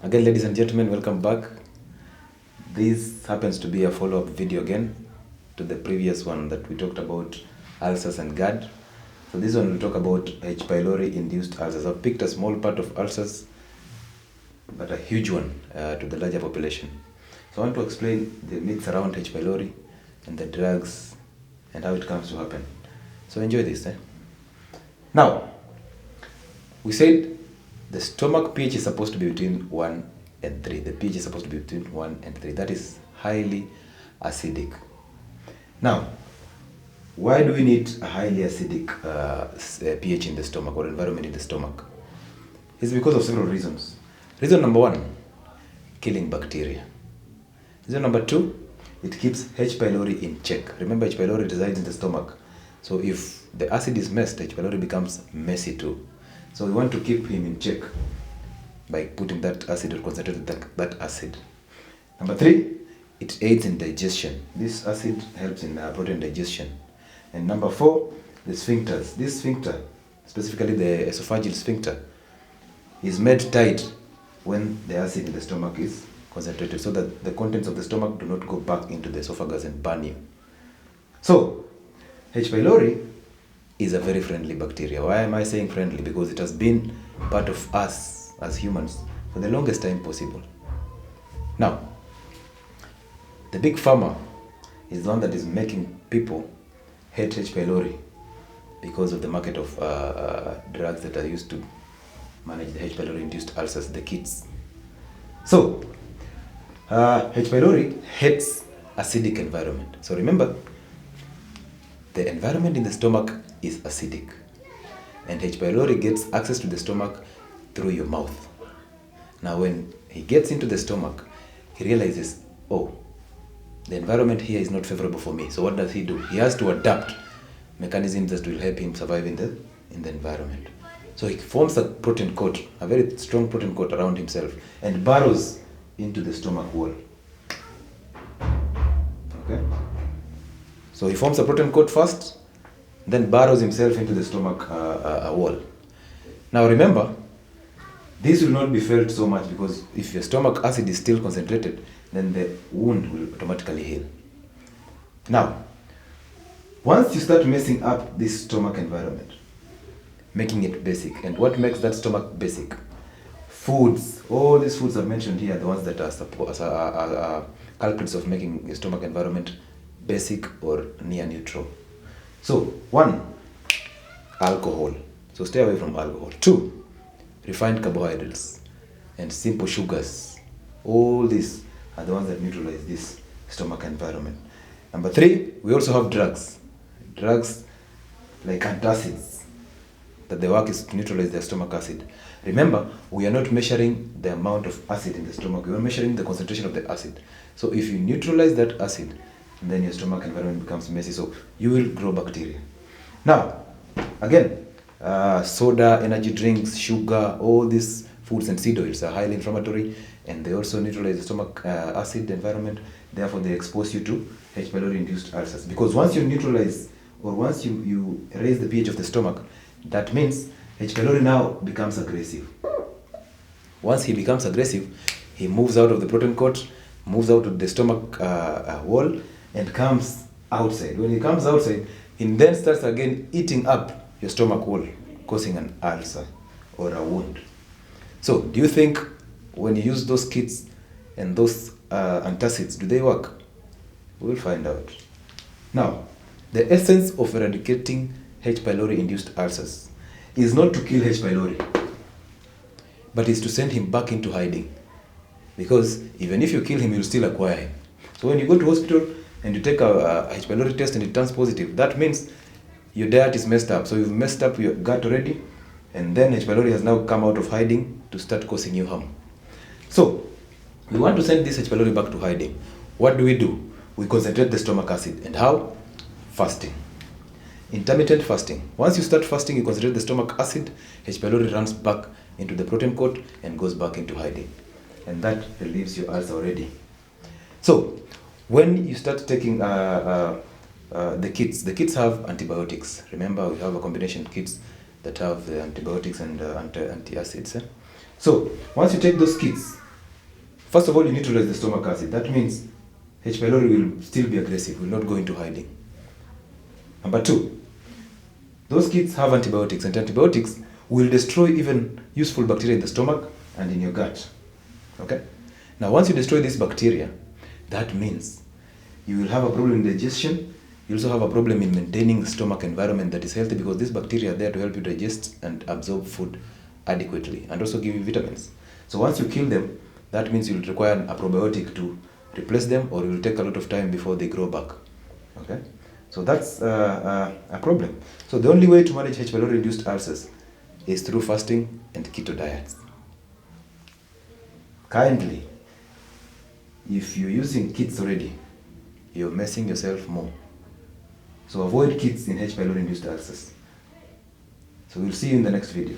Again, ladies and gentlemen, welcome back. This happens to be a follow-up video again to the previous one that we talked about ulcers and GERD. So this one will talk about H. pylori induced ulcers. I've picked a small part of ulcers, but a huge one to the larger population. So I want to explain the myths around H. pylori and the drugs and how it comes to happen. So enjoy this. Now, we said the stomach pH is supposed to be between 1 and 3. The pH is supposed to be between 1 and 3. That is highly acidic. Now, why do we need a highly acidic pH in the stomach or environment in the stomach? It's because of several reasons. Reason number 1, killing bacteria. Reason number 2, it keeps H. pylori in check. Remember, H. pylori resides in the stomach. So if the acid is messed, H. pylori becomes messy too. So we want to keep him in check by putting that acid or concentrating that acid. Number 3, it aids in digestion. This acid helps in protein digestion. And number 4, the sphincters. This sphincter, specifically the esophageal sphincter, is made tight when the acid in the stomach is concentrated, so that the contents of the stomach do not go back into the esophagus and burn you. So, H. pylori is a very friendly bacteria. Why am I saying friendly? Because it has been part of us as humans for the longest time possible. Now, the big pharma is the one that is making people hate H. pylori because of the market of drugs that are used to manage the H. pylori induced ulcers, the kits. So, H. pylori hates acidic environment. So remember, the environment in the stomach is acidic, and H. pylori gets access to the stomach through your mouth. Now when he gets into the stomach, he realizes, oh, the environment here is not favorable for me. So what does he do? He has to adapt mechanisms that will help him survive in the environment. So he forms a protein coat, a very strong protein coat around himself, and burrows into the stomach wall. Okay? So he forms a protein coat first, then burrows himself into the stomach wall. Now remember, this will not be felt so much because if your stomach acid is still concentrated, then the wound will automatically heal. Now, once you start messing up this stomach environment, making it basic, and what makes that stomach basic? Foods. All these foods I've mentioned here are the ones that are culprits of making your stomach environment basic or near neutral. So 1, alcohol. So stay away from alcohol. 2, refined carbohydrates and simple sugars. All these are the ones that neutralize this stomach environment. Number 3, we also have drugs. Drugs like antacids, that the work is to neutralize the stomach acid. Remember, we are not measuring the amount of acid in the stomach. We are measuring the concentration of the acid. So if you neutralize that acid, then your stomach environment becomes messy, so you will grow bacteria. Now, again, soda, energy drinks, sugar, all these foods and seed oils are highly inflammatory, and they also neutralize the stomach acid environment. Therefore, they expose you to H. pylori induced ulcers. Because once you neutralize, or once you raise the pH of the stomach, that means H. pylori now becomes aggressive. Once he becomes aggressive, he moves out of the protein coat, moves out of the stomach wall, and comes outside. When he comes outside, he then starts again eating up your stomach wall, causing an ulcer or a wound. So, do you think when you use those kits and those antacids, do they work? We'll find out. Now, the essence of eradicating H. pylori induced ulcers is not to kill H. pylori, but is to send him back into hiding. Because even if you kill him, you'll still acquire him. So when you go to hospital and you take a H. pylori test and it turns positive, that means your diet is messed up. So you've messed up your gut already, and then H. pylori has now come out of hiding to start causing you harm. So we want to send this H. pylori back to hiding. What do? We concentrate the stomach acid. And how? Fasting. Intermittent fasting. Once you start fasting, you concentrate the stomach acid, H. pylori runs back into the protein coat and goes back into hiding. And that relieves your ulcer already. So, when you start taking the kits have antibiotics. Remember, we have a combination kits that have the antibiotics and antacids. So, once you take those kits, First of all, you need to raise the stomach acid. That means H. pylori will still be aggressive, will not go into hiding. Number 2, those kids have antibiotics, and antibiotics will destroy even useful bacteria in the stomach and in your gut. Okay? Now, once you destroy this bacteria, that means you will have a problem in digestion. You also have a problem in maintaining the stomach environment that is healthy, because these bacteria are there to help you digest and absorb food adequately and also give you vitamins. So once you kill them, that means you'll require a probiotic to replace them, or it will take a lot of time before they grow back. Okay? So that's a problem. So the only way to manage H. pylori-induced ulcers is through fasting and keto diets. Kindly, if you're using kits already, you're messing yourself more. So avoid kits in H. pylori-induced ulcers. So we'll see you in the next video.